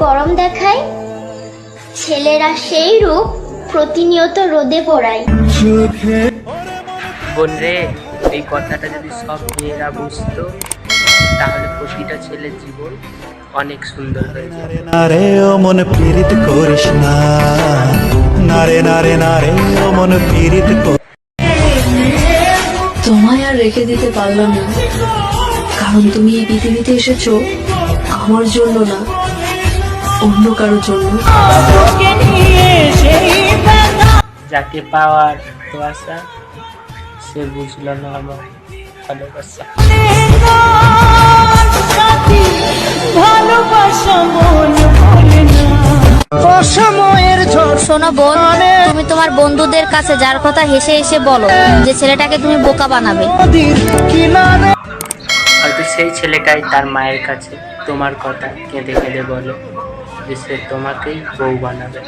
গরম দেখায়, ছেলেরা সেই রূপ প্রতিনিয়ত রোদে পোড়ায়। বোন রে, এই কথাটা যদি সব মেয়েরা বুঝতো তাহলে প্রতিটা ছেলের জীবন অনেক সুন্দর হয়ে যেত। নারে ও মন পীড়িত করিস না, নারে নারে নারে ও মন পীড়িত। তোমায় আর রেখে দিতে পারলাম না, কারণ তুমি এই পৃথিবীতে এসেছো আমার জন্য না, অন্য কারোর জন্য। যাকে পাওয়ার তো আশা, সে বুঝলো না আমার ভালোবাসা। শোনো বোন, তুমি তোমার বন্ধুদের কাছে যার কথা হেসে হেসে বলো যে ছেলেটাকে তুমি বোকা বানাবে, হয়তো সেই ছেলেটাই তার মায়ের কাছে তোমার কথা কেঁদে কেঁদে বলে যে সে তোমাকেই বউ বানাবে।